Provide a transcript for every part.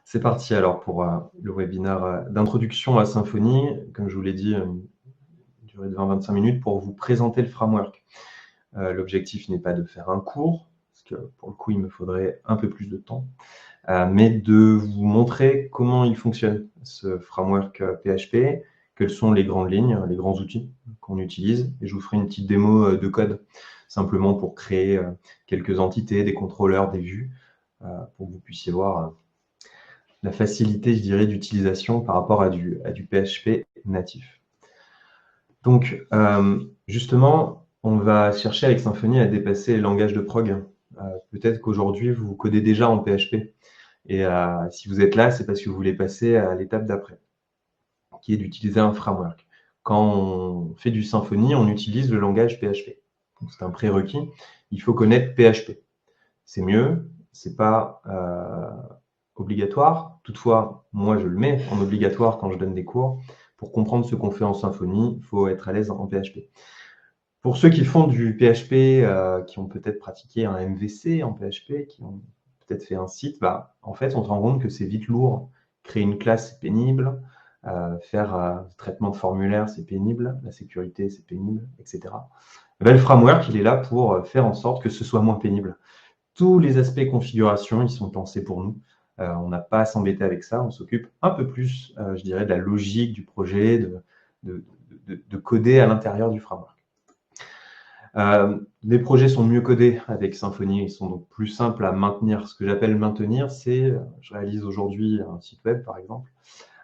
C'est parti alors pour le webinaire d'introduction à Symfony. Comme je vous l'ai dit, une durée de 20-25 minutes pour vous présenter le framework. L'objectif n'est pas de faire un cours, parce que pour le coup, il me faudrait un peu plus de temps, mais de vous montrer comment il fonctionne, ce framework PHP, quelles sont les grandes lignes, les grands outils qu'on utilise, et je vous ferai une petite démo de code, simplement pour créer quelques entités, des contrôleurs, des vues, pour que vous puissiez voir la facilité, je dirais, d'utilisation par rapport à du PHP natif. Donc, justement, on va chercher avec Symfony à dépasser les langages de prog. Peut-être qu'aujourd'hui, vous codez déjà en PHP. Et si vous êtes là, c'est parce que vous voulez passer à l'étape d'après, qui est d'utiliser un framework. Quand on fait du Symfony, on utilise le langage PHP. C'est un prérequis. Il faut connaître PHP. C'est mieux, c'est pas obligatoire. Toutefois, moi, je le mets en obligatoire quand je donne des cours. Pour comprendre ce qu'on fait en Symfony, il faut être à l'aise en PHP. Pour ceux qui font du PHP, qui ont peut-être pratiqué un MVC en PHP, qui ont peut-être fait un site, en fait, on se rend compte que c'est vite lourd. Créer une classe, c'est pénible. Faire traitement de formulaire, c'est pénible. La sécurité, c'est pénible, etc. Le framework, il est là pour faire en sorte que ce soit moins pénible. Tous les aspects configuration, ils sont pensés pour nous. On n'a pas à s'embêter avec ça. On s'occupe un peu plus, je dirais, de la logique du projet, de coder à l'intérieur du framework. Les projets sont mieux codés avec Symfony. Ils sont donc plus simples à maintenir. Ce que j'appelle maintenir, c'est, je réalise aujourd'hui un site web, par exemple,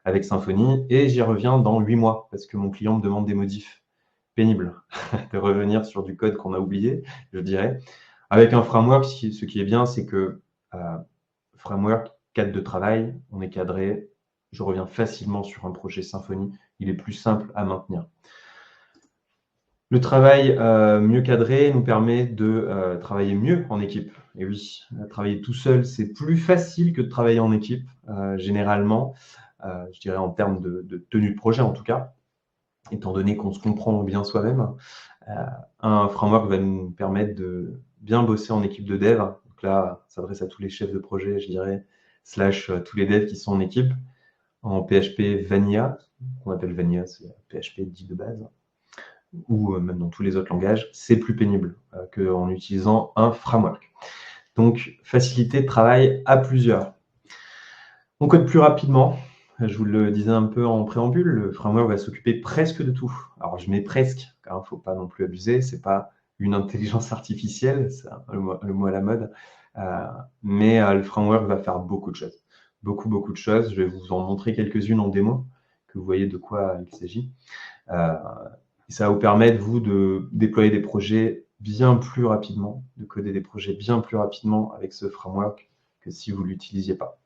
avec Symfony, et j'y reviens dans 8 mois, parce que mon client me demande des modifs. Pénible de revenir sur du code qu'on a oublié, je dirais. Avec un framework, ce qui est bien, c'est que framework, cadre de travail, on est cadré. Je reviens facilement sur un projet Symfony. Il est plus simple à maintenir. Le travail mieux cadré nous permet de travailler mieux en équipe. Et oui, travailler tout seul, c'est plus facile que de travailler en équipe, généralement, je dirais en termes de tenue de projet en tout cas, étant donné qu'on se comprend bien soi-même. Un framework va nous permettre de bien bosser en équipe de dev. Donc là, ça s'adresse à tous les chefs de projet, je dirais, / tous les devs qui sont en équipe, en PHP Vanilla, qu'on appelle Vanilla, c'est PHP dit de base, ou même dans tous les autres langages, c'est plus pénible qu'en utilisant un framework. Donc, facilité de travail à plusieurs. On code plus rapidement. Je vous le disais un peu en préambule, le framework va s'occuper presque de tout. Alors, je mets presque, car il ne faut pas non plus abuser. Ce n'est pas une intelligence artificielle, c'est le mot à la mode. Mais le framework va faire beaucoup de choses. Beaucoup de choses. Je vais vous en montrer quelques-unes en démo, que vous voyez de quoi il s'agit. Et ça va vous permettre, vous, de déployer des projets bien plus rapidement, de coder des projets bien plus rapidement avec ce framework que si vous ne l'utilisiez pas.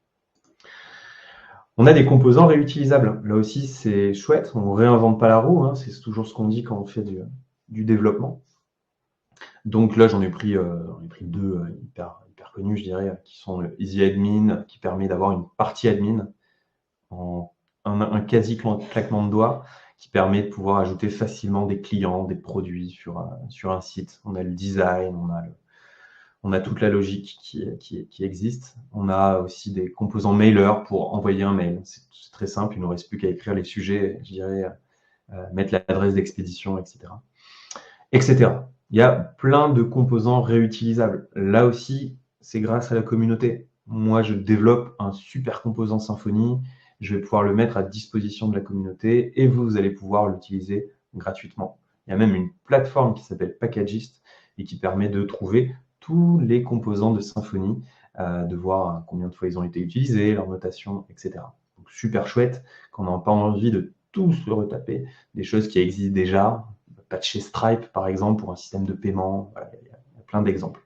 On a des composants réutilisables. Là aussi, c'est chouette. On ne réinvente pas la roue. Hein. C'est toujours ce qu'on dit quand on fait du développement. Donc là, j'en ai pris deux hyper connus, je dirais, qui sont le Easy Admin, qui permet d'avoir une partie admin en un quasi claquement de doigts, qui permet de pouvoir ajouter facilement des clients, des produits sur un site. On a le design, on a toute la logique qui existe. On a aussi des composants mailer pour envoyer un mail. C'est très simple, il ne nous reste plus qu'à écrire les sujets, je dirais, mettre l'adresse d'expédition, etc. Il y a plein de composants réutilisables. Là aussi, c'est grâce à la communauté. Moi, je développe un super composant Symfony. Je vais pouvoir le mettre à disposition de la communauté et vous allez pouvoir l'utiliser gratuitement. Il y a même une plateforme qui s'appelle Packagist et qui permet de trouver tous les composants de Symfony, de voir combien de fois ils ont été utilisés, leur notation, etc. Donc, super chouette quand on n'a pas envie de tout se retaper, des choses qui existent déjà, patcher Stripe par exemple pour un système de paiement, voilà, il y a plein d'exemples.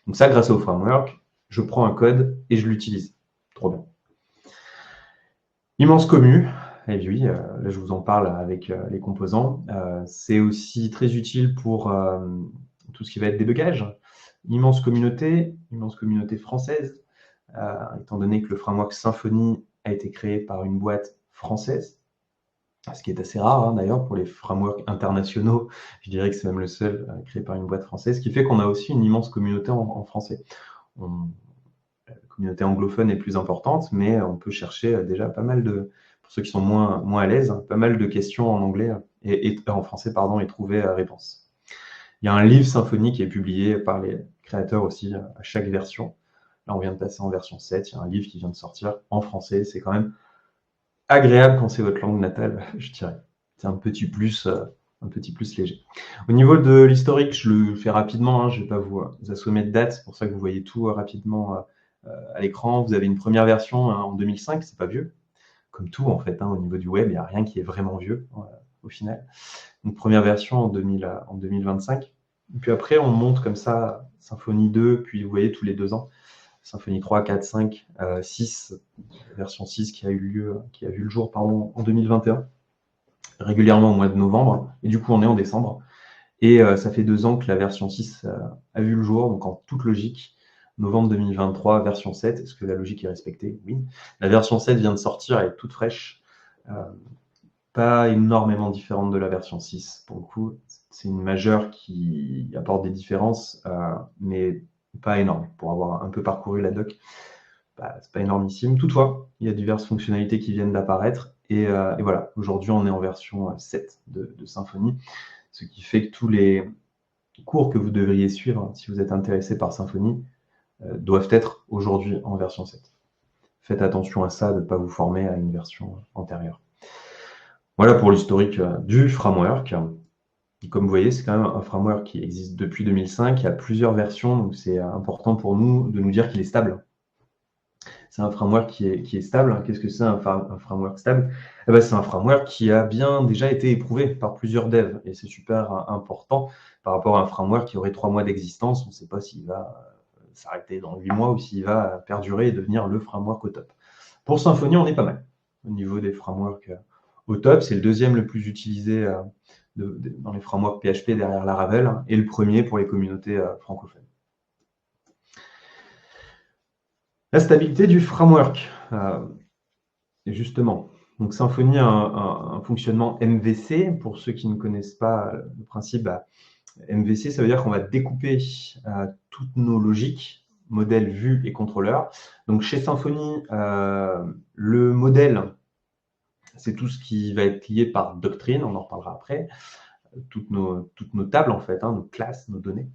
Donc ça, grâce au framework, je prends un code et je l'utilise. Trop bien. Immense commu, et oui, là je vous en parle avec les composants. C'est aussi très utile pour tout ce qui va être débugage. Immense communauté française, étant donné que le framework Symfony a été créé par une boîte française, ce qui est assez rare hein, d'ailleurs pour les frameworks internationaux. Je dirais que c'est même le seul créé par une boîte française, ce qui fait qu'on a aussi une immense communauté en français. communauté anglophone est plus importante, mais on peut chercher déjà pas mal de, pour ceux qui sont moins à l'aise, pas mal de questions en anglais et en français, pardon, et trouver réponse. Il y a un livre Symfony qui est publié par les créateurs aussi à chaque version. Là, on vient de passer en version 7. Il y a un livre qui vient de sortir en français. C'est quand même agréable quand c'est votre langue natale, je dirais. C'est un petit plus léger. Au niveau de l'historique, je le fais rapidement. Je ne vais pas vous assommer de dates. C'est pour ça que vous voyez tout rapidement à l'écran. Vous avez une première version en 2005. C'est pas vieux. Comme tout, en fait, au niveau du web, il n'y a rien qui est vraiment vieux au final. Donc, première version en 2025. Et puis après, on monte comme ça Symfony 2, puis vous voyez tous les 2 ans. Symfony 3, 4, 5, 6, version 6 qui a vu le jour en 2021, régulièrement au mois de novembre. Et du coup, on est en décembre. Et ça fait 2 ans que la version 6 a vu le jour, donc en toute logique, novembre 2023, version 7. Est-ce que la logique est respectée? Oui. La version 7 vient de sortir, elle est toute fraîche. Pas énormément différente de la version 6. Pour le coup, c'est une majeure qui apporte des différences, mais pas énorme. Pour avoir un peu parcouru la doc, c'est pas énormissime. Toutefois, il y a diverses fonctionnalités qui viennent d'apparaître. Et voilà, aujourd'hui, on est en version 7 de Symfony, ce qui fait que tous les cours que vous devriez suivre, si vous êtes intéressé par Symfony, doivent être aujourd'hui en version 7. Faites attention à ça, de ne pas vous former à une version antérieure. Voilà pour l'historique du framework. Et comme vous voyez, c'est quand même un framework qui existe depuis 2005. Il y a plusieurs versions, donc c'est important pour nous de nous dire qu'il est stable. C'est un framework qui est stable. Qu'est-ce que c'est un framework stable? C'est un framework qui a bien déjà été éprouvé par plusieurs devs. Et c'est super important par rapport à un framework qui aurait 3 mois d'existence. On ne sait pas s'il va s'arrêter dans 8 mois ou s'il va perdurer et devenir le framework au top. Pour Symfony, on est pas mal au niveau des frameworks au top. C'est le deuxième le plus utilisé dans les frameworks PHP derrière Laravel et le premier pour les communautés francophones. La stabilité du framework, justement. Donc Symfony a un fonctionnement MVC. Pour ceux qui ne connaissent pas le principe, MVC, ça veut dire qu'on va découper toutes nos logiques, modèle, vue et contrôleur. Donc chez Symfony, le modèle, c'est tout ce qui va être lié par doctrine, on en reparlera après, toutes nos tables en fait, nos classes, nos données.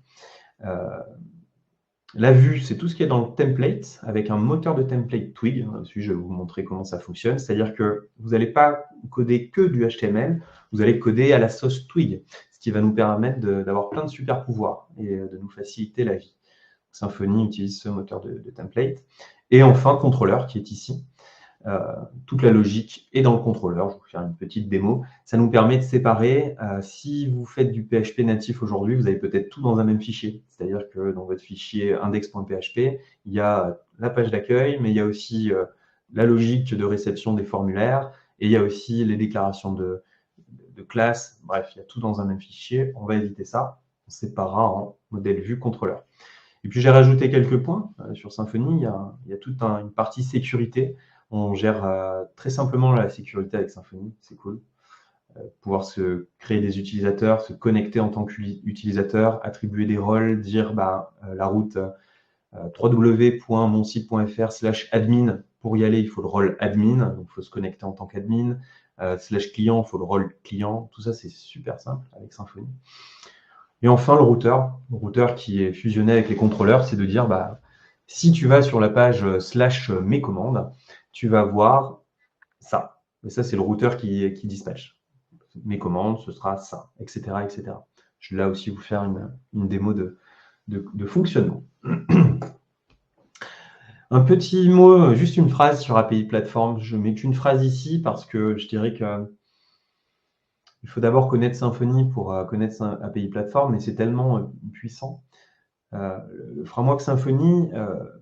La vue, c'est tout ce qui est dans le template, avec un moteur de template Twig. Là-dessus, je vais vous montrer comment ça fonctionne. C'est-à-dire que vous n'allez pas coder que du HTML, vous allez coder à la sauce Twig, ce qui va nous permettre d'avoir plein de super pouvoirs et de nous faciliter la vie. Symfony utilise ce moteur de template. Et enfin, contrôleur qui est ici. Toute la logique est dans le contrôleur. Je vais vous faire une petite démo. Ça nous permet de séparer. Si vous faites du PHP natif aujourd'hui, vous avez peut-être tout dans un même fichier. C'est-à-dire que dans votre fichier index.php, il y a la page d'accueil, mais il y a aussi la logique de réception des formulaires et il y a aussi les déclarations de classe. Bref, il y a tout dans un même fichier. On va éviter ça. On séparera en modèle vue contrôleur. Et puis, j'ai rajouté quelques points sur Symfony. Il y a toute une partie sécurité. On gère très simplement la sécurité avec Symfony, c'est cool. Pouvoir se créer des utilisateurs, se connecter en tant qu'utilisateur, attribuer des rôles, dire la route www.monsite.fr/admin. Pour y aller, il faut le rôle admin, donc il faut se connecter en tant qu'admin. /client, il faut le rôle client. Tout ça, c'est super simple avec Symfony. Et enfin, le routeur qui est fusionné avec les contrôleurs, c'est de dire si tu vas sur la page /mes commandes, tu vas voir ça. Et ça, c'est le routeur qui dispatche. Mes commandes, ce sera ça, etc. etc. Je vais là aussi vous faire une démo de fonctionnement. Un petit mot, juste une phrase sur API Platform. Je mets qu'une phrase ici parce que je dirais que il faut d'abord connaître Symfony pour connaître API Platform, mais c'est tellement puissant. Le framework Symfony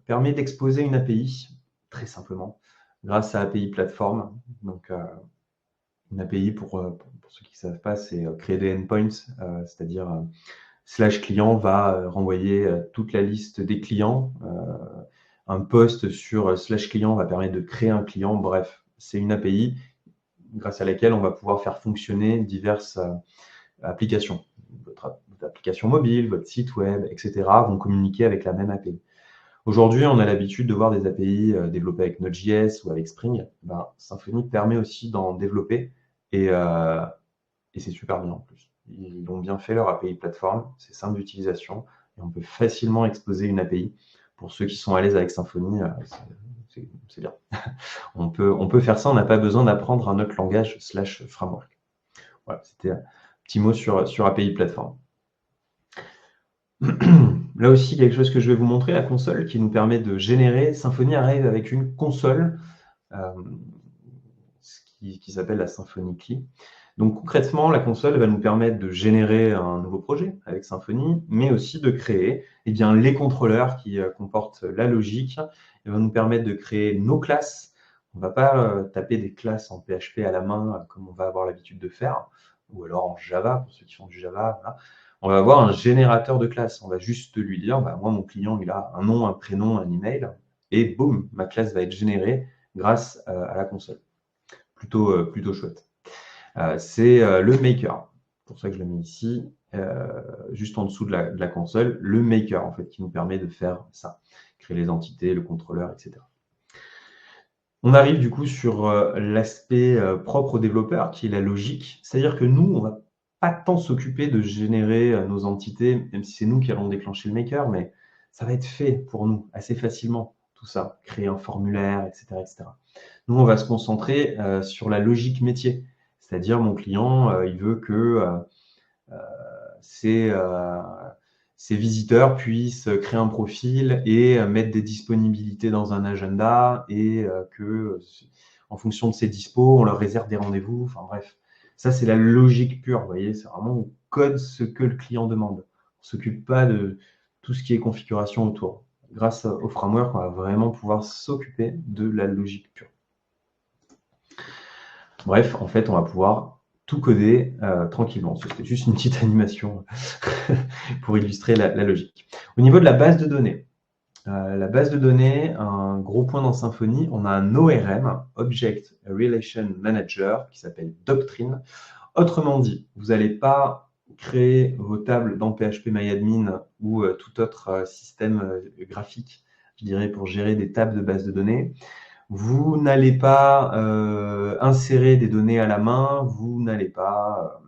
permet d'exposer une API, très simplement, grâce à API Platform. Donc, une API, pour ceux qui ne savent pas, c'est créer des endpoints, c'est-à-dire /client va renvoyer toute la liste des clients. Un post sur /client va permettre de créer un client. Bref, c'est une API grâce à laquelle on va pouvoir faire fonctionner diverses applications. Votre application mobile, votre site web, etc. vont communiquer avec la même API. Aujourd'hui, on a l'habitude de voir des API développées avec Node.js ou avec Spring. Ben, Symfony permet aussi d'en développer et c'est super bien en plus. Ils ont bien fait leur API plateforme, c'est simple d'utilisation et on peut facilement exposer une API. Pour ceux qui sont à l'aise avec Symfony, c'est bien. On peut faire ça, on n'a pas besoin d'apprendre un autre langage / framework. Voilà, c'était un petit mot sur API plateforme. Là aussi, quelque chose que je vais vous montrer, la console qui nous permet de générer. Symfony arrive avec une console qui s'appelle la Symfony CLI. Donc concrètement, la console va nous permettre de générer un nouveau projet avec Symfony, mais aussi de créer les contrôleurs qui comportent la logique. Ils vont nous permettre de créer nos classes. On ne va pas taper des classes en PHP à la main comme on va avoir l'habitude de faire, ou alors en Java, pour ceux qui font du Java. Voilà. On va avoir un générateur de classes. On va juste lui dire, moi, mon client, il a un nom, un prénom, un email, et boum, ma classe va être générée grâce à la console. Plutôt chouette. C'est le maker. C'est pour ça que je le mets ici, juste en dessous de la console, le maker, en fait, qui nous permet de faire ça, créer les entités, le contrôleur, etc. On arrive du coup sur l'aspect propre au développeur, qui est la logique. C'est-à-dire que nous, on ne va pas tant s'occuper de générer nos entités, même si c'est nous qui allons déclencher le maker, mais ça va être fait pour nous assez facilement, tout ça, créer un formulaire, etc. etc. Nous, on va se concentrer sur la logique métier. C'est-à-dire, mon client, il veut que ses visiteurs puissent créer un profil et mettre des disponibilités dans un agenda et que, en fonction de ces dispos, on leur réserve des rendez-vous. Enfin bref, ça, c'est la logique pure. Vous voyez, c'est vraiment on code ce que le client demande. On ne s'occupe pas de tout ce qui est configuration autour. Grâce au framework, on va vraiment pouvoir s'occuper de la logique pure. Bref, en fait, on va pouvoir tout coder tranquillement. C'était juste une petite animation pour illustrer la logique. Au niveau de la base de données, un gros point dans Symfony, on a un ORM, Object Relation Manager, qui s'appelle Doctrine. Autrement dit, vous n'allez pas créer vos tables dans PHP-MyAdmin ou tout autre système graphique, je dirais, pour gérer des tables de base de données. Vous n'allez pas insérer des données à la main, vous n'allez pas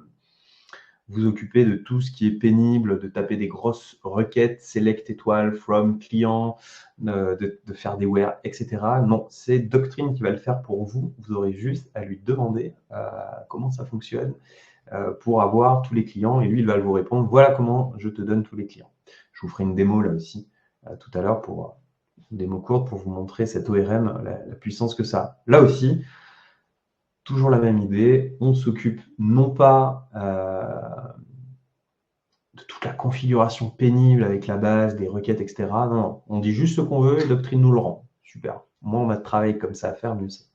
vous occuper de tout ce qui est pénible, de taper des grosses requêtes, select étoile, from, client, de faire des where, etc. Non, c'est Doctrine qui va le faire pour vous. Vous aurez juste à lui demander comment ça fonctionne pour avoir tous les clients et lui, il va vous répondre, voilà comment je te donne tous les clients. Je vous ferai une démo là aussi tout à l'heure pour une démo courte pour vous montrer cet ORM, la puissance que ça a. Là aussi, toujours la même idée, on s'occupe non pas de toute la configuration pénible avec la base, des requêtes, etc. Non, on dit juste ce qu'on veut et Doctrine nous le rend. Super. Moins on a de travail comme ça à faire, mieux c'est.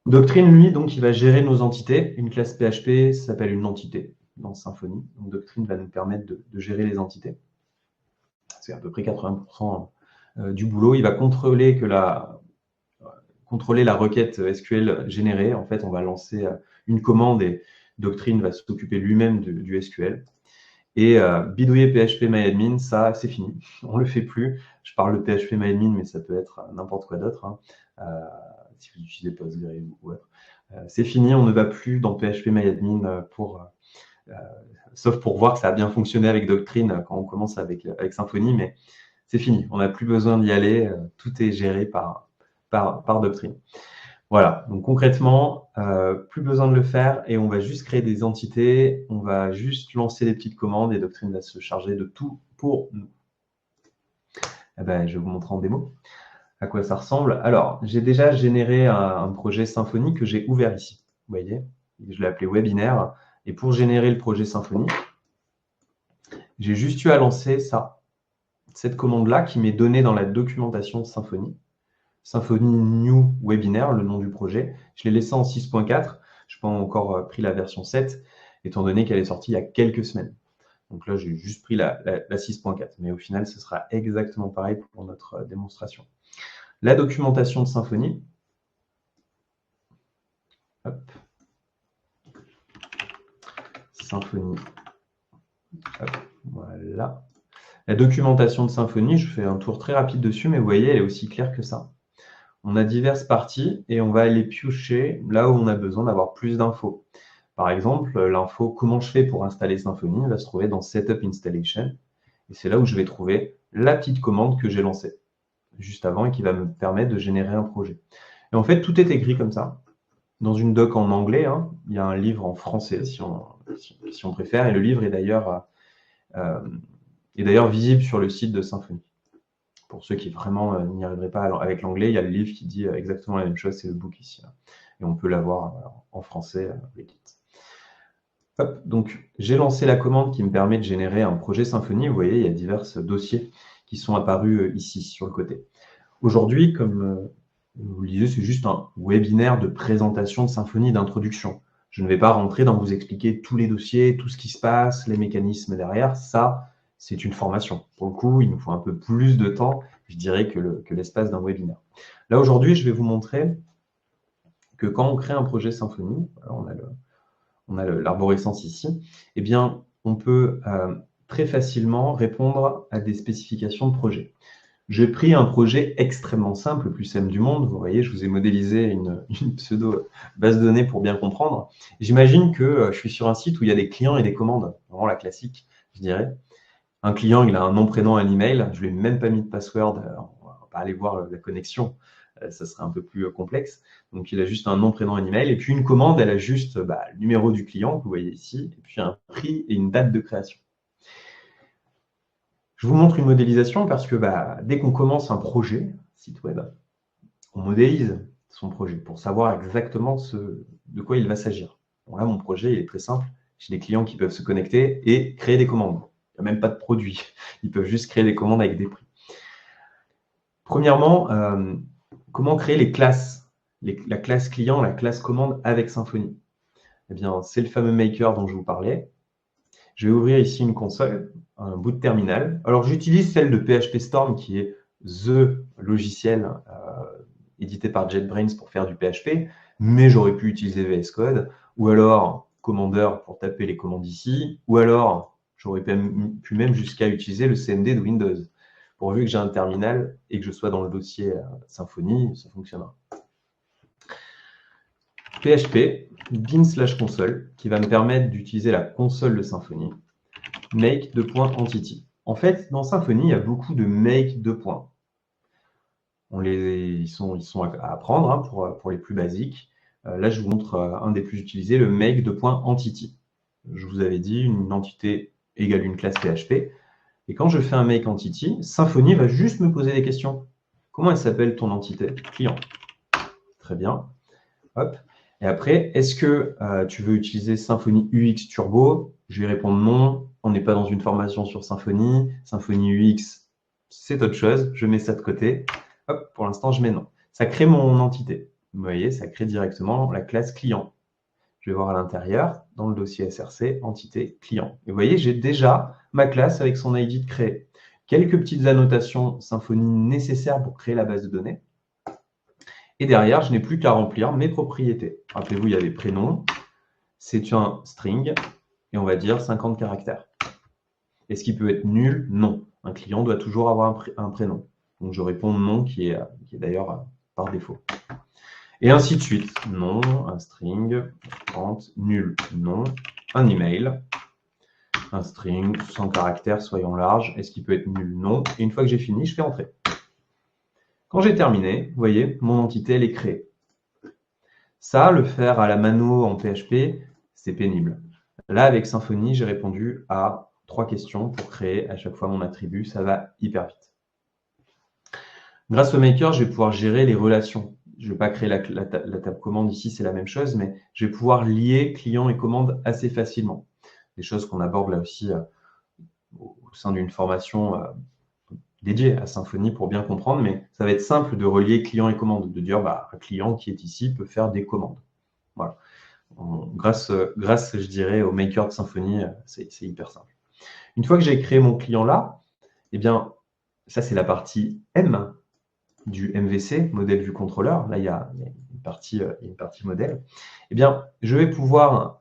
Doctrine, lui, donc, il va gérer nos entités. Une classe PHP s'appelle une entité dans Symfony. Donc, Doctrine va nous permettre de gérer les entités. C'est à peu près 80% du boulot. Il va contrôler la requête SQL générée. En fait, on va lancer une commande et Doctrine va s'occuper lui-même du SQL. Et bidouiller PHP-MyAdmin, ça, c'est fini. On ne le fait plus. Je parle de PHP-MyAdmin, mais ça peut être n'importe quoi d'autre. Hein. Si vous utilisez Postgre ou autre. C'est fini, on ne va plus dans PHP-MyAdmin sauf pour voir que ça a bien fonctionné avec Doctrine quand on commence avec Symfony, mais c'est fini. On n'a plus besoin d'y aller. Tout est géré par Doctrine. Voilà, donc concrètement, plus besoin de le faire et on va juste créer des entités, on va juste lancer des petites commandes et Doctrine va se charger de tout pour nous. Eh ben, je vais vous montrer en démo à quoi ça ressemble. Alors, j'ai déjà généré un projet Symfony que j'ai ouvert ici. Vous voyez, je l'ai appelé webinaire. Et pour générer le projet Symfony, j'ai juste eu à lancer cette commande-là qui m'est donnée dans la documentation de Symfony. Symfony New Webinaire, le nom du projet. Je l'ai laissé en 6.4. Je n'ai pas encore pris la version 7, étant donné qu'elle est sortie il y a quelques semaines. Donc là, j'ai juste pris la 6.4. Mais au final, ce sera exactement pareil pour notre démonstration. La documentation de Symfony. Hop. Symfony. Hop. Voilà. La documentation de Symfony, je fais un tour très rapide dessus, mais vous voyez, elle est aussi claire que ça. On a diverses parties et on va aller piocher là où on a besoin d'avoir plus d'infos. Par exemple, l'info « Comment je fais pour installer Symfony ?» va se trouver dans « Setup Installation ». Et c'est là où je vais trouver la petite commande que j'ai lancée juste avant et qui va me permettre de générer un projet. Et en fait, tout est écrit comme ça. Dans une doc en anglais, hein, il y a un livre en français si on préfère. Et le livre est d'ailleurs visible sur le site de Symfony. Pour ceux qui vraiment n'y arriveraient pas avec l'anglais, il y a le livre qui dit exactement la même chose, c'est le book ici. Là. Et on peut l'avoir en français avec it. Hop, donc j'ai lancé la commande qui me permet de générer un projet Symfony. Vous voyez, il y a divers dossiers qui sont apparus ici sur le côté. Aujourd'hui, comme vous le disiez, c'est juste un webinaire de présentation de Symfony, d'introduction. Je ne vais pas rentrer dans vous expliquer tous les dossiers, tout ce qui se passe, les mécanismes derrière. Ça, c'est une formation. Pour le coup, il nous faut un peu plus de temps, je dirais, que l'espace d'un webinaire. Là, aujourd'hui, je vais vous montrer que quand on crée un projet Symfony, on a l'arborescence ici, eh bien, on peut très facilement répondre à des spécifications de projet. J'ai pris un projet extrêmement simple, le plus simple du monde. Vous voyez, je vous ai modélisé une pseudo base de données pour bien comprendre. J'imagine que je suis sur un site où il y a des clients et des commandes, vraiment la classique, je dirais. Un client, il a un nom, prénom, un email. Je ne lui ai même pas mis de password. On ne va pas aller voir la connexion. Ça serait un peu plus complexe. Donc, il a juste un nom, prénom, un email. Et puis, une commande, elle a juste le numéro du client, que vous voyez ici, et puis un prix et une date de création. Je vous montre une modélisation parce que dès qu'on commence un projet, site web, on modélise son projet pour savoir exactement de quoi il va s'agir. Bon, là, mon projet il est très simple. J'ai des clients qui peuvent se connecter et créer des commandes. Il n'y a même pas de produit. Ils peuvent juste créer des commandes avec des prix. Premièrement, comment créer les classes, la classe client, la classe commande avec Symfony? Eh bien, c'est le fameux maker dont je vous parlais. Je vais ouvrir ici une console, un bout de terminal. Alors, j'utilise celle de PHP Storm, qui est the logiciel édité par JetBrains pour faire du PHP, mais j'aurais pu utiliser VS Code, ou alors Commander pour taper les commandes ici, ou alors j'aurais pu même jusqu'à utiliser le CMD de Windows. Pourvu que j'ai un terminal et que je sois dans le dossier Symfony, ça fonctionnera. PHP, bin/console, qui va me permettre d'utiliser la console de Symfony. Make .entity. En fait, dans Symfony, il y a beaucoup de make . Ils sont à apprendre pour les plus basiques. Là, je vous montre un des plus utilisés, le make .entity. Je vous avais dit, une entité égale une classe PHP. Et quand je fais un make entity, Symfony va juste me poser des questions. Comment elle s'appelle ton entité? Client. Très bien. Hop. Et après, est-ce que tu veux utiliser Symfony UX Turbo? Je vais répondre non. On n'est pas dans une formation sur Symfony. Symfony UX, c'est autre chose. Je mets ça de côté. Hop, pour l'instant, je mets non. Ça crée mon entité. Vous voyez, ça crée directement la classe client. Je vais voir à l'intérieur, dans le dossier SRC, entité client. Et vous voyez, j'ai déjà ma classe avec son ID de créer. Quelques petites annotations Symfony nécessaires pour créer la base de données. Et derrière, je n'ai plus qu'à remplir mes propriétés. Rappelez-vous, il y avait prénom, c'est un string, et on va dire 50 caractères. Est-ce qu'il peut être nul? Non. Un client doit toujours avoir un prénom. Donc, je réponds non, qui est d'ailleurs par défaut. Et ainsi de suite. Non, un string, 30, nul, non, un email, un string, 100 caractères, soyons larges. Est-ce qu'il peut être nul? Non. Et une fois que j'ai fini, je fais entrer. Quand j'ai terminé, vous voyez, mon entité, elle est créée. Ça, le faire à la mano en PHP, c'est pénible. Là, avec Symfony, j'ai répondu à 3 questions pour créer à chaque fois mon attribut. Ça va hyper vite. Grâce au Maker, je vais pouvoir gérer les relations. Je ne vais pas créer la table commande ici, c'est la même chose, mais je vais pouvoir lier client et commande assez facilement. Des choses qu'on aborde là aussi au sein d'une formation dédiée à Symfony pour bien comprendre, mais ça va être simple de relier client et commande, de dire un client qui est ici peut faire des commandes. Voilà. Grâce, je dirais, au Maker de Symfony, c'est hyper simple. Une fois que j'ai créé mon client là, eh bien, ça c'est la partie M du MVC, modèle vue contrôleur. Là, il y a une partie modèle. Eh bien, je vais pouvoir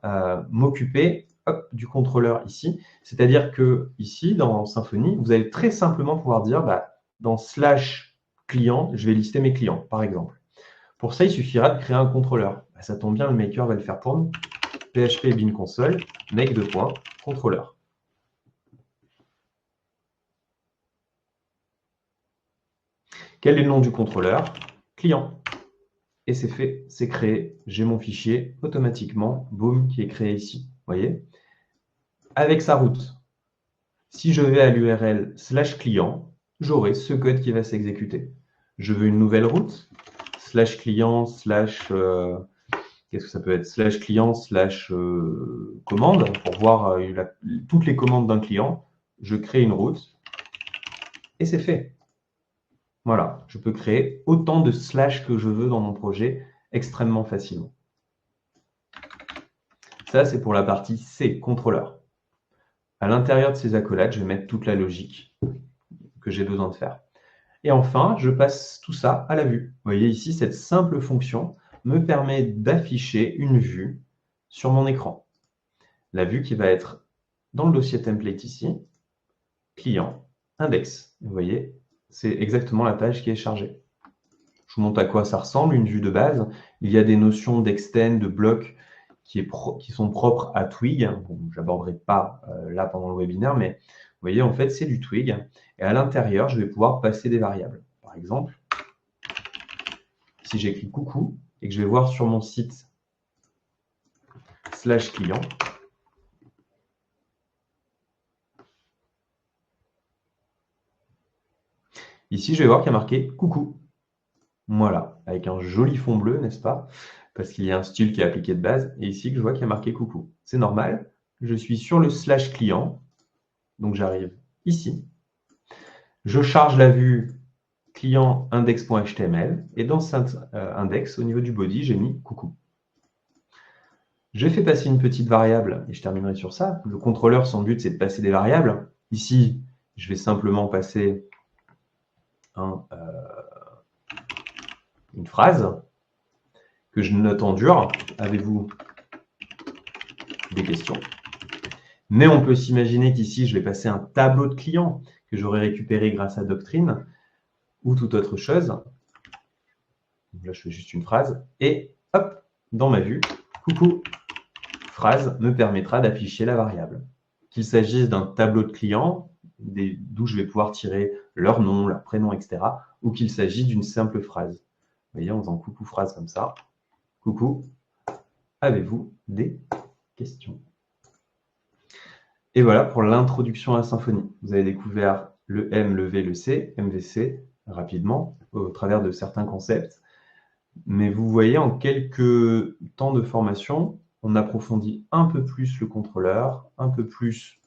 m'occuper hop, du contrôleur ici. C'est-à-dire que ici, dans Symfony, vous allez très simplement pouvoir dire, dans slash client, je vais lister mes clients, par exemple. Pour ça, il suffira de créer un contrôleur. Ça tombe bien, le maker va le faire pour nous. PHP bin console, make de point, contrôleur. Quel est le nom du contrôleur? Client. Et c'est fait, c'est créé. J'ai mon fichier automatiquement, boum, qui est créé ici. Vous voyez? Avec sa route. Si je vais à l'URL slash client, j'aurai ce code qui va s'exécuter. Je veux une nouvelle route, slash client, slash, qu'est-ce que ça peut être? Slash client, slash commande, pour voir toutes les commandes d'un client. Je crée une route et c'est fait. Voilà, je peux créer autant de slash que je veux dans mon projet extrêmement facilement. Ça, c'est pour la partie C, contrôleur. À l'intérieur de ces accolades, je vais mettre toute la logique que j'ai besoin de faire. Et enfin, je passe tout ça à la vue. Vous voyez ici, cette simple fonction me permet d'afficher une vue sur mon écran. La vue qui va être dans le dossier template ici, client, index. Vous voyez, c'est exactement la page qui est chargée. Je vous montre à quoi ça ressemble, une vue de base. Il y a des notions d'extend, de bloc qui sont propres à Twig. Bon, je n'aborderai pas là pendant le webinaire, mais vous voyez, en fait, c'est du Twig. Et à l'intérieur, je vais pouvoir passer des variables. Par exemple, si j'écris coucou et que je vais voir sur mon site slash client, ici, je vais voir qu'il y a marqué coucou. Voilà, avec un joli fond bleu, n'est-ce pas? Parce qu'il y a un style qui est appliqué de base. Et ici, je vois qu'il y a marqué coucou. C'est normal. Je suis sur le slash client. Donc, j'arrive ici. Je charge la vue client index.html. Et dans cet index, au niveau du body, j'ai mis coucou. Je fais passer une petite variable et je terminerai sur ça. Le contrôleur, son but, c'est de passer des variables. Ici, je vais simplement passer une phrase que je note en dur. Avez-vous des questions? Mais on peut s'imaginer qu'ici, je vais passer un tableau de clients que j'aurais récupéré grâce à Doctrine ou toute autre chose. Donc là, je fais juste une phrase. Et hop, dans ma vue, coucou, phrase me permettra d'afficher la variable. Qu'il s'agisse d'un tableau de clients, d'où je vais pouvoir tirer leur nom, leur prénom, etc. ou qu'il s'agisse d'une simple phrase. Vous voyez, en faisant coucou phrase comme ça. Coucou, avez-vous des questions? Et voilà pour l'introduction à Symfony. Vous avez découvert le M, le V, le C, MVC, rapidement, au travers de certains concepts. Mais vous voyez, en quelques temps de formation, on approfondit un peu plus le contrôleur, un peu plus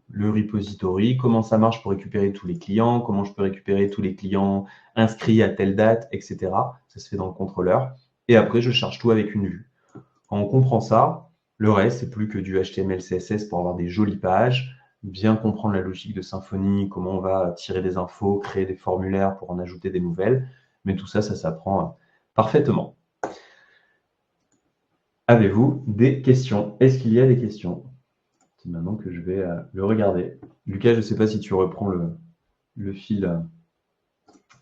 le repository, comment ça marche pour récupérer tous les clients, comment je peux récupérer tous les clients inscrits à telle date, etc. Ça se fait dans le contrôleur. Et après, je charge tout avec une vue. Quand on comprend ça, le reste, c'est plus que du HTML, CSS pour avoir des jolies pages, bien comprendre la logique de Symfony, comment on va tirer des infos, créer des formulaires pour en ajouter des nouvelles. Mais tout ça, ça s'apprend parfaitement. Avez-vous des questions? Est-ce qu'il y a des questions? C'est maintenant que je vais le regarder. Lucas, je ne sais pas si tu reprends le fil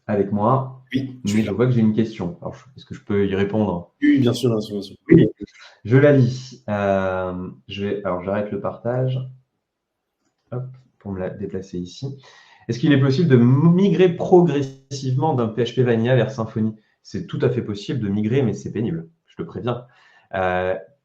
avec moi. Oui, mais je vois que j'ai une question. Est-ce que je peux y répondre? Oui, bien sûr, bien sûr, bien sûr. Oui, je la lis. Alors, j'arrête le partage. Hop, pour me la déplacer ici. Est-ce qu'il est possible de migrer progressivement d'un PHP Vanilla vers Symfony? C'est tout à fait possible de migrer, mais c'est pénible, je te préviens.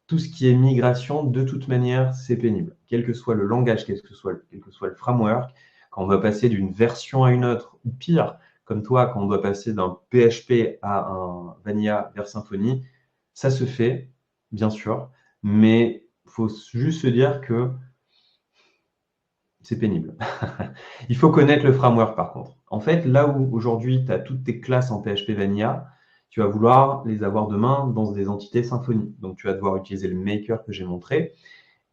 Tout ce qui est migration, de toute manière, c'est pénible. Quel que soit le langage, quel que soit le framework, quand on doit passer d'une version à une autre, ou pire, comme toi, quand on doit passer d'un PHP à un Vanilla vers Symfony, ça se fait, bien sûr, mais il faut juste se dire que c'est pénible. Il faut connaître le framework, par contre. En fait, là où aujourd'hui, tu as toutes tes classes en PHP Vanilla, tu vas vouloir les avoir demain dans des entités Symfony. Donc, tu vas devoir utiliser le maker que j'ai montré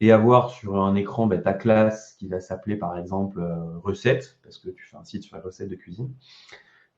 et avoir sur un écran ta classe qui va s'appeler, par exemple, recette, parce que tu fais un site sur la recette de cuisine.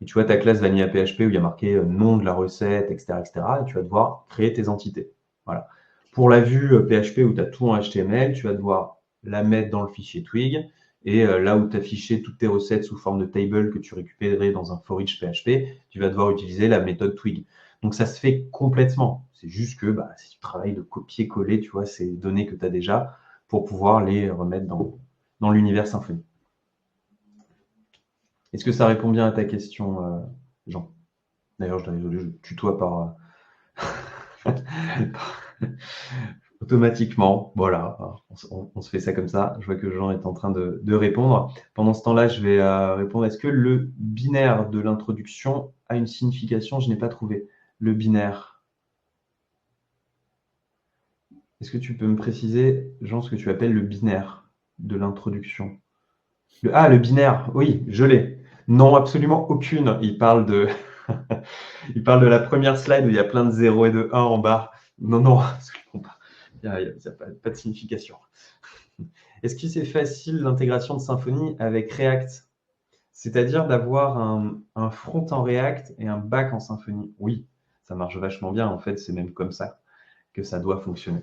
Et tu vois ta classe Vanilla PHP où il y a marqué nom de la recette, etc., etc. Et tu vas devoir créer tes entités. Voilà. Pour la vue PHP où tu as tout en HTML, tu vas devoir la mettre dans le fichier Twig. Et là où tu as affiché toutes tes recettes sous forme de table que tu récupérerais dans un for each PHP, tu vas devoir utiliser la méthode Twig. Donc ça se fait complètement. C'est juste que si tu travailles de copier-coller, tu vois, ces données que tu as déjà pour pouvoir les remettre dans l'univers Symfony. Est-ce que ça répond bien à ta question, Jean? D'ailleurs, désolé, je tutoie par automatiquement. Voilà, on se fait ça comme ça. Je vois que Jean est en train de répondre. Pendant ce temps-là, je vais répondre. Est-ce que le binaire de l'introduction a une signification? Je n'ai pas trouvé. Le binaire. Est-ce que tu peux me préciser, Jean, ce que tu appelles le binaire de l'introduction? Le binaire, oui, je l'ai. Non, absolument aucune. Il parle de il parle de la première slide où il y a plein de 0 et de 1 en bas. Non, absolument pas. Il n'y a pas de signification. Est-ce que c'est facile l'intégration de Symfony avec React? C'est-à-dire d'avoir un front en React et un back en Symfony? Oui, ça marche vachement bien. En fait, c'est même comme ça que ça doit fonctionner.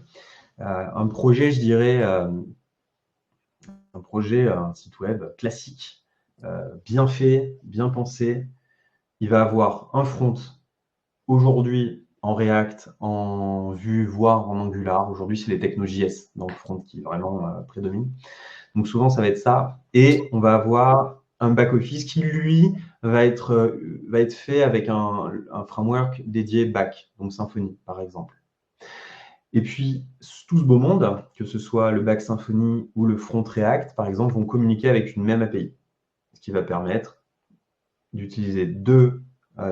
Un projet, je dirais, un site web classique, bien fait, bien pensé. Il va avoir un front aujourd'hui en React, en Vue, voire en Angular. Aujourd'hui, c'est les techno.js dans le front qui vraiment prédominent. Donc souvent, ça va être ça. Et on va avoir un back-office qui, lui, va être fait avec un framework dédié back, donc Symfony, par exemple. Et puis, tout ce beau monde, que ce soit le back Symfony ou le front React, par exemple, vont communiquer avec une même API, ce qui va permettre d'utiliser deux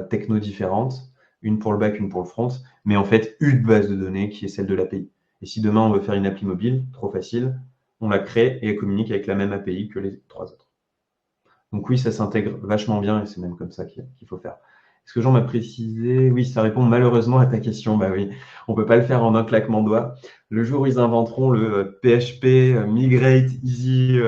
technos différentes, une pour le back, une pour le front, mais en fait, une base de données qui est celle de l'API. Et si demain, on veut faire une appli mobile, trop facile, on la crée et elle communique avec la même API que les trois autres. Donc oui, ça s'intègre vachement bien et c'est même comme ça qu'il faut faire. Est-ce que Jean m'a précisé? Oui, ça répond malheureusement à ta question. Bah oui, on ne peut pas le faire en un claquement de doigts. Le jour où ils inventeront le PHP Migrate Easy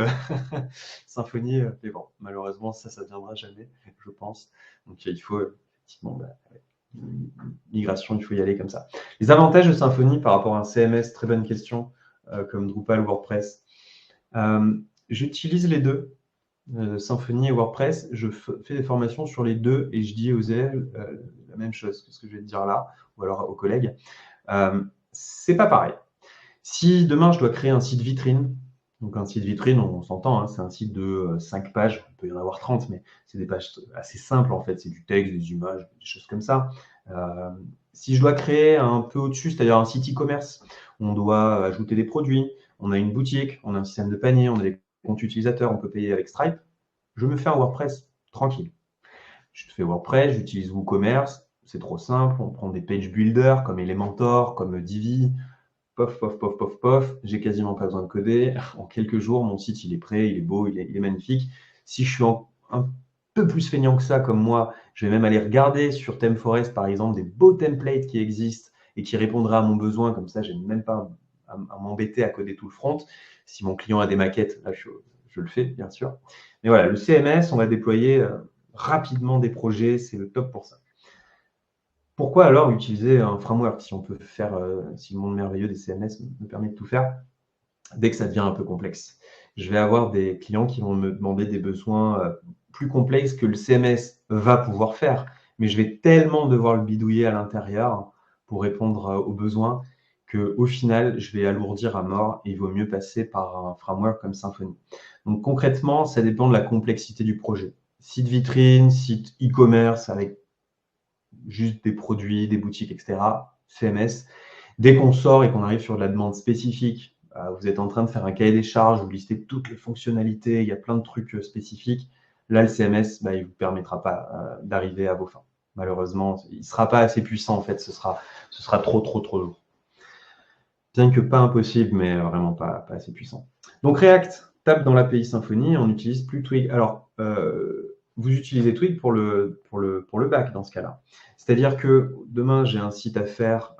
Symfony, mais bon, malheureusement, ça ne viendra jamais, je pense. Donc il faut effectivement, migration, il faut y aller comme ça. Les avantages de Symfony par rapport à un CMS, très bonne question, comme Drupal ou WordPress. J'utilise les deux. Symfony et WordPress, je fais des formations sur les deux et je dis aux élèves la même chose que ce que je vais te dire là, ou alors aux collègues. C'est pas pareil. Si demain je dois créer un site vitrine, donc un site vitrine, on s'entend, hein, c'est un site de 5 pages, il peut y en avoir 30, mais c'est des pages assez simples en fait, c'est du texte, des images, des choses comme ça. Si je dois créer un peu au-dessus, c'est-à-dire un site e-commerce, on doit ajouter des produits, on a une boutique, on a un système de panier, on a des compte utilisateur, on peut payer avec Stripe, je me fais un WordPress tranquille. Je fais WordPress, j'utilise WooCommerce, c'est trop simple, on prend des page builders comme Elementor, comme Divi, pof, j'ai quasiment pas besoin de coder. En quelques jours, mon site, il est prêt, il est beau, il est magnifique. Si je suis un peu plus feignant que ça, comme moi, je vais même aller regarder sur ThemeForest, par exemple, des beaux templates qui existent et qui répondraient à mon besoin. Comme ça, je n'ai même pas à m'embêter à coder tout le front. Si mon client a des maquettes, là, je le fais, bien sûr. Mais voilà, le CMS, on va déployer rapidement des projets, c'est le top pour ça. Pourquoi alors utiliser un framework si on peut faire, si le monde merveilleux des CMS me permet de tout faire, dès que ça devient un peu complexe? Je vais avoir des clients qui vont me demander des besoins plus complexes que le CMS va pouvoir faire, mais je vais tellement devoir le bidouiller à l'intérieur pour répondre aux besoins qu'au final, je vais alourdir à mort et il vaut mieux passer par un framework comme Symfony. Donc concrètement, ça dépend de la complexité du projet. Site vitrine, site e-commerce avec juste des produits, des boutiques, etc. CMS. Dès qu'on sort et qu'on arrive sur de la demande spécifique, vous êtes en train de faire un cahier des charges, vous listez toutes les fonctionnalités, il y a plein de trucs spécifiques. Là, le CMS, il ne vous permettra pas d'arriver à vos fins. Malheureusement, il ne sera pas assez puissant, en fait, ce sera trop lourd. Bien que pas impossible, mais vraiment pas assez puissant. Donc React tape dans l'API Symfony, on n'utilise plus Twig. Alors, vous utilisez Twig pour le back dans ce cas-là. C'est-à-dire que demain, j'ai un site à faire.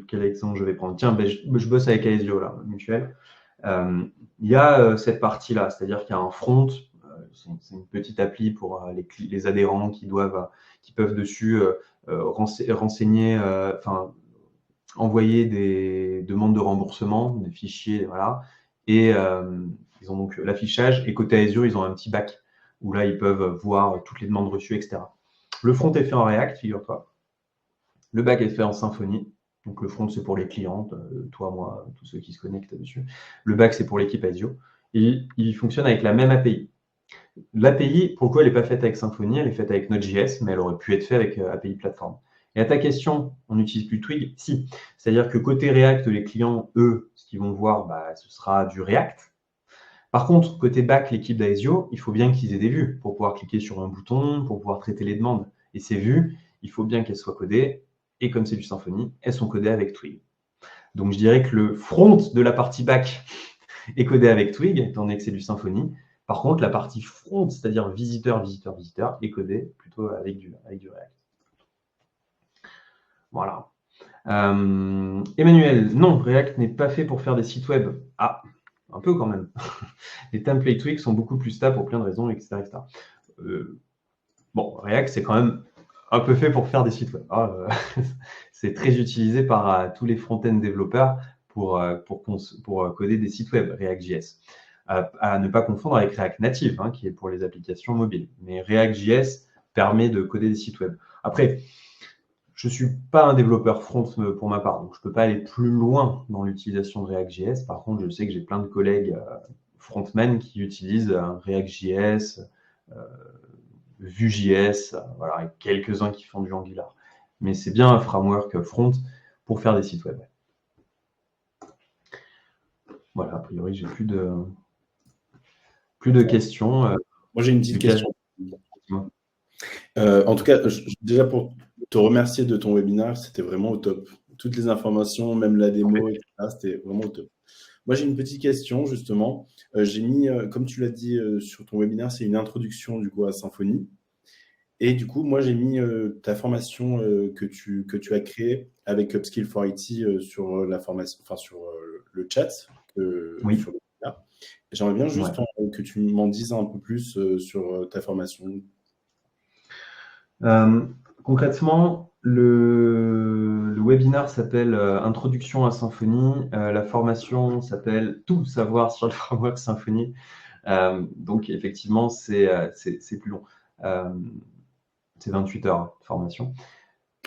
Quel exemple je vais prendre? Tiens, je bosse avec Aesio, là, mutuel. Il y a cette partie-là, c'est-à-dire qu'il y a un front, c'est une petite appli pour les adhérents qui peuvent dessus renseigner, envoyer des demandes de remboursement, des fichiers, voilà. Et ils ont donc l'affichage. Et côté Azure, ils ont un petit back où là, ils peuvent voir toutes les demandes reçues, etc. Le front est fait en React, figure-toi. Le back est fait en Symfony. Donc le front, c'est pour les clients, toi, moi, tous ceux qui se connectent dessus. Le back, c'est pour l'équipe Azure. Et il fonctionne avec la même API. L'API, pourquoi elle n'est pas faite avec Symfony? Elle est faite avec Node.js, mais elle aurait pu être faite avec API Platform. Et à ta question, on n'utilise plus Twig? Si. C'est-à-dire que côté React, les clients, eux, ce qu'ils vont voir, ce sera du React. Par contre, côté back, l'équipe d'Aesio, il faut bien qu'ils aient des vues pour pouvoir cliquer sur un bouton, pour pouvoir traiter les demandes. Et ces vues, il faut bien qu'elles soient codées. Et comme c'est du Symfony, elles sont codées avec Twig. Donc je dirais que le front de la partie back est codé avec Twig, étant donné que c'est du Symfony. Par contre, la partie front, c'est-à-dire visiteur, est codée plutôt avec du React. Voilà. Emmanuel, non, React n'est pas fait pour faire des sites web. Ah, un peu quand même. Les templates Twig sont beaucoup plus stables pour plein de raisons, etc. Bon, React, c'est quand même un peu fait pour faire des sites web. C'est très utilisé par tous les front-end développeurs pour coder des sites web, React.js. À ne pas confondre avec React Native, qui est pour les applications mobiles. Mais React.js permet de coder des sites web. Après, je ne suis pas un développeur front pour ma part, donc je ne peux pas aller plus loin dans l'utilisation de React.js. Par contre, je sais que j'ai plein de collègues frontmen qui utilisent React.js, Vue.js, voilà, et quelques-uns qui font du Angular. Mais c'est bien un framework front pour faire des sites web. Voilà, a priori, j'ai plus de questions. Moi, j'ai une petite question. En tout cas, déjà pour te remercier de ton webinaire, c'était vraiment au top. Toutes les informations, même la démo, etc., c'était vraiment au top. Moi, j'ai une petite question, justement. J'ai mis, comme tu l'as dit sur ton webinaire, c'est une introduction du coup à Symfony. Et du coup, moi, j'ai mis ta formation que tu as créée avec Upskill for IT sur la formation, enfin sur le chat. Oui. Sur le webinaire. J'aimerais bien juste que tu m'en dises un peu plus sur ta formation. Concrètement, le webinaire s'appelle Introduction à Symfony. La formation s'appelle Tout savoir sur le framework Symfony. Donc, effectivement, c'est plus long. C'est 28 heures de formation.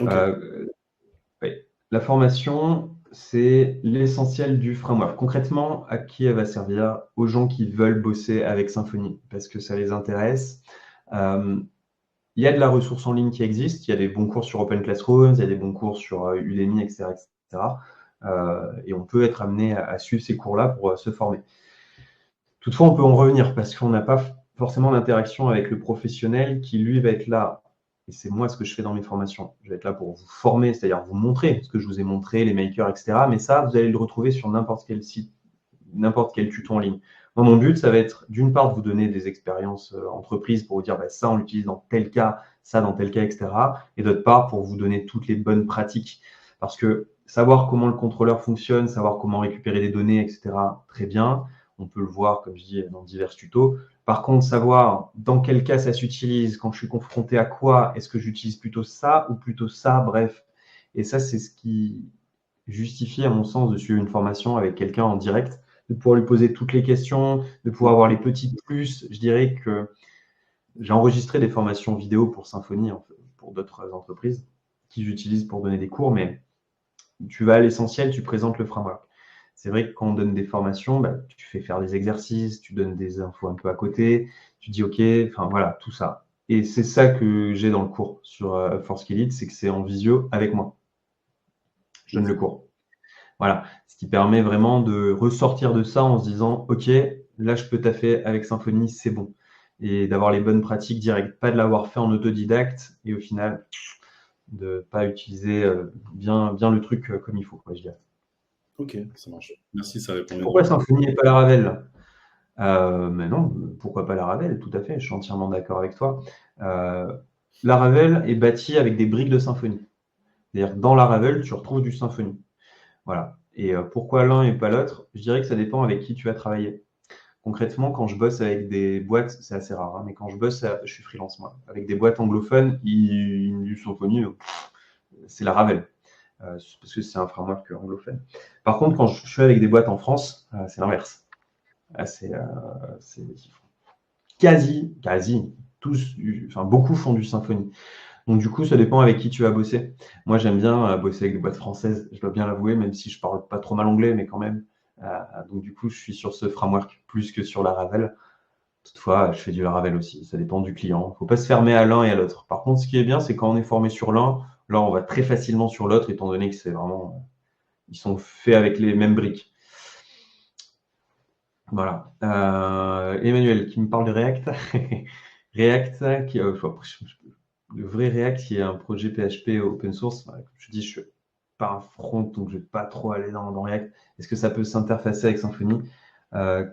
Okay. Oui. La formation, c'est l'essentiel du framework. Concrètement, à qui elle va servir? Aux gens qui veulent bosser avec Symfony parce que ça les intéresse. Il y a de la ressource en ligne qui existe. Il y a des bons cours sur Open Classrooms, il y a des bons cours sur Udemy, etc. Et on peut être amené à suivre ces cours-là pour se former. Toutefois, on peut en revenir parce qu'on n'a pas forcément l'interaction avec le professionnel qui, lui, va être là. Et c'est moi ce que je fais dans mes formations. Je vais être là pour vous former, c'est-à-dire vous montrer ce que je vous ai montré, les makers, etc. Mais ça, vous allez le retrouver sur n'importe quel site, n'importe quel tuto en ligne. Moi, mon but, ça va être d'une part de vous donner des expériences entreprises pour vous dire ça, on l'utilise dans tel cas, ça dans tel cas, etc. Et d'autre part, pour vous donner toutes les bonnes pratiques. Parce que savoir comment le contrôleur fonctionne, savoir comment récupérer des données, etc., très bien. On peut le voir, comme je dis, dans divers tutos. Par contre, savoir dans quel cas ça s'utilise, quand je suis confronté à quoi, est-ce que j'utilise plutôt ça ou plutôt ça, bref. Et ça, c'est ce qui justifie, à mon sens, de suivre une formation avec quelqu'un en direct, de pouvoir lui poser toutes les questions, de pouvoir avoir les petits plus. Je dirais que j'ai enregistré des formations vidéo pour Symfony, en fait, pour d'autres entreprises qui j'utilise pour donner des cours, mais tu vas à l'essentiel, tu présentes le framework. C'est vrai que quand on donne des formations, tu fais faire des exercices, tu donnes des infos un peu à côté, tu dis OK, enfin voilà, tout ça. Et c'est ça que j'ai dans le cours sur ForSkillit, c'est que c'est en visio avec moi. Je donne le cours. Voilà, ce qui permet vraiment de ressortir de ça en se disant OK, là je peux taffer avec Symfony, c'est bon. Et d'avoir les bonnes pratiques directes, pas de l'avoir fait en autodidacte et au final de ne pas utiliser bien le truc comme il faut, quoi, je dirais. Ok, ça marche. Merci, ça répond bien. Pourquoi Symfony et pas Laravel? Mais non, pourquoi pas Laravel? Tout à fait, je suis entièrement d'accord avec toi. Laravel est bâti avec des briques de Symfony. C'est-à-dire que dans Laravel, tu retrouves du Symfony. Voilà. Et pourquoi l'un et pas l'autre? Je dirais que ça dépend avec qui tu vas travailler. Concrètement, quand je bosse avec des boîtes, c'est assez rare, mais quand je bosse, je suis freelance moi, avec des boîtes anglophones, du Symfony, c'est Laravel. parce que c'est un framework anglophone. Par contre, quand je suis avec des boîtes en France, c'est l'inverse. C'est quasi, tous, enfin beaucoup font du Symfony. Donc du coup, ça dépend avec qui tu vas bosser. Moi, j'aime bien bosser avec des boîtes françaises, je dois bien l'avouer, même si je parle pas trop mal anglais, mais quand même. Donc du coup, je suis sur ce framework plus que sur Laravel. Toutefois, je fais du Laravel aussi, ça dépend du client. Il ne faut pas se fermer à l'un et à l'autre. Par contre, ce qui est bien, c'est quand on est formé sur l'un, là, on va très facilement sur l'autre, étant donné que c'est vraiment, ils sont faits avec les mêmes briques. Voilà. Emmanuel qui me parle de React. React, le vrai React qui est un projet PHP open source. Je dis, je suis pas un front, donc je vais pas trop aller dans React. Est-ce que ça peut s'interfacer avec Symfony?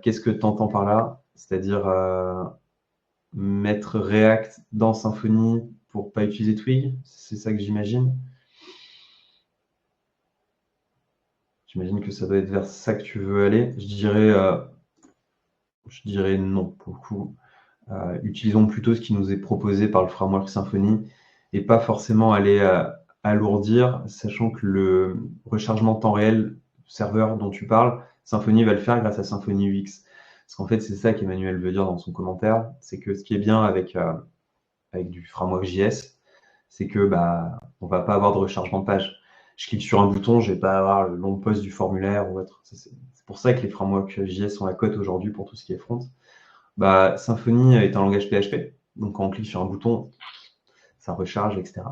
Qu'est-ce que tu entends par là? C'est-à-dire mettre React dans Symfony pour pas utiliser Twig? C'est ça que j'imagine. J'imagine que ça doit être vers ça que tu veux aller. Je dirais non pour le coup. Utilisons plutôt ce qui nous est proposé par le framework Symfony et pas forcément aller alourdir, sachant que le rechargement temps réel serveur dont tu parles, Symfony va le faire grâce à Symfony UX. Parce qu'en fait, c'est ça qu'Emmanuel veut dire dans son commentaire, c'est que ce qui est bien avec du framework JS, c'est que on va pas avoir de rechargement de page. Je clique sur un bouton, je vais pas avoir le long post du formulaire ou autre. C'est pour ça que les frameworks JS sont la cote aujourd'hui pour tout ce qui est front. Symfony est un langage PHP, donc quand on clique sur un bouton, ça recharge, etc.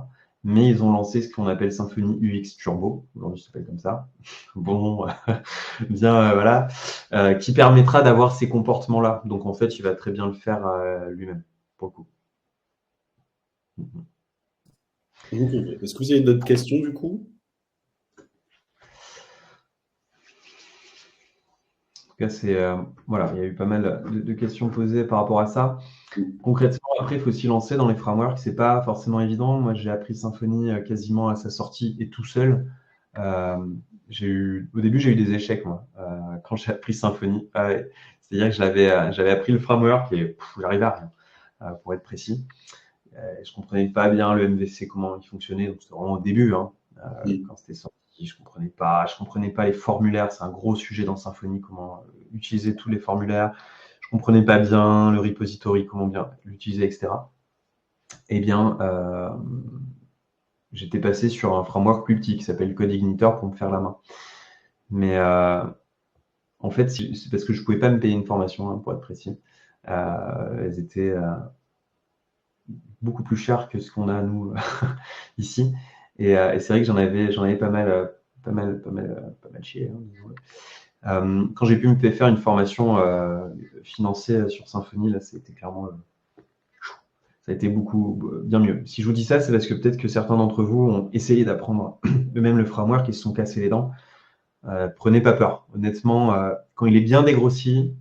Mais ils ont lancé ce qu'on appelle Symfony UX Turbo, aujourd'hui ça s'appelle comme ça, bon, bien, voilà, qui permettra d'avoir ces comportements-là. Donc en fait, il va très bien le faire lui-même, pour le coup. Est-ce que vous avez d'autres questions du coup? En tout cas, voilà, il y a eu pas mal de questions posées par rapport à ça. Concrètement, après, il faut s'y lancer dans les frameworks. C'est pas forcément évident. Moi, j'ai appris Symfony quasiment à sa sortie et tout seul. Au début, j'ai eu des échecs, moi, quand j'ai appris Symfony. C'est-à-dire que j'avais appris le framework et j'arrivais à rien, pour être précis. Je comprenais pas bien le MVC, comment il fonctionnait. Donc, c'était vraiment au début, quand c'était sorti. Je comprenais pas les formulaires. C'est un gros sujet dans Symfony, comment utiliser tous les formulaires. Je comprenais pas bien le repository, comment bien l'utiliser, etc. Eh bien, j'étais passé sur un framework plus petit qui s'appelle CodeIgniter pour me faire la main. Mais en fait, c'est parce que je pouvais pas me payer une formation, pour être précis. Elles étaient beaucoup plus chères que ce qu'on a nous ici. Et c'est vrai que j'en avais pas mal chié. Quand j'ai pu me faire une formation financée sur Symfony, là, c'était clairement ça a été bien mieux. Si je vous dis ça, c'est parce que peut-être que certains d'entre vous ont essayé d'apprendre eux-mêmes le framework et se sont cassés les dents. Prenez pas peur. Honnêtement, quand il est bien dégrossi,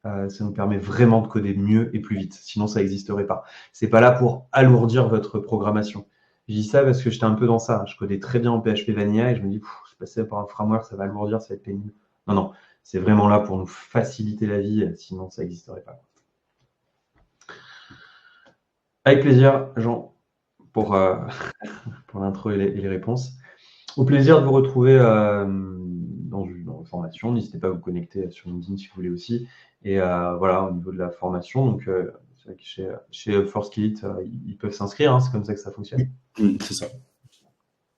ça nous permet vraiment de coder mieux et plus vite. Sinon, ça n'existerait pas. C'est pas là pour alourdir votre programmation. Je dis ça parce que j'étais un peu dans ça. Je codais très bien en PHP Vanilla et je me dis, je passais par un framework, ça va alourdir, ça va être pénible. Non, c'est vraiment là pour nous faciliter la vie. Sinon, ça n'existerait pas. Avec plaisir, Jean, pour l'intro et les réponses. Au plaisir de vous retrouver dans une formation. N'hésitez pas à vous connecter sur LinkedIn si vous voulez aussi. Et voilà, au niveau de la formation, donc c'est vrai que chez ForceKit, ils peuvent s'inscrire, c'est comme ça que ça fonctionne. C'est ça.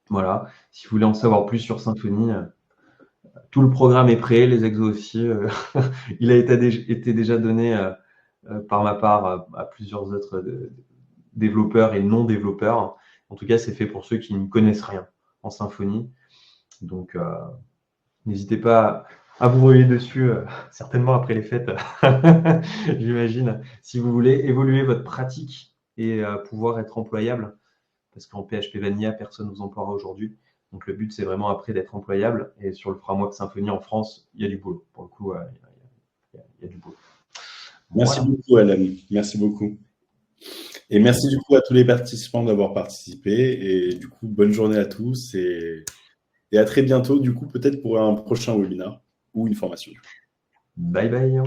Voilà, si vous voulez en savoir plus sur Symfony, tout le programme est prêt, les exos aussi. Il a été déjà donné par ma part à plusieurs autres développeurs et non développeurs. En tout cas, c'est fait pour ceux qui ne connaissent rien en Symfony. Donc, n'hésitez pas à vous relier dessus, certainement après les fêtes, j'imagine, si vous voulez évoluer votre pratique et pouvoir être employable, parce qu'en PHP Vanilla, personne ne vous emploiera aujourd'hui. Donc, le but, c'est vraiment après d'être employable. Et sur le framework Symfony en France, il y a du boulot. Pour le coup, il y a du boulot. Merci beaucoup, Alan. Merci beaucoup. Et merci du coup à tous les participants d'avoir participé. Et du coup, bonne journée à tous et à très bientôt, du coup, peut-être pour un prochain webinaire ou une formation. Bye bye.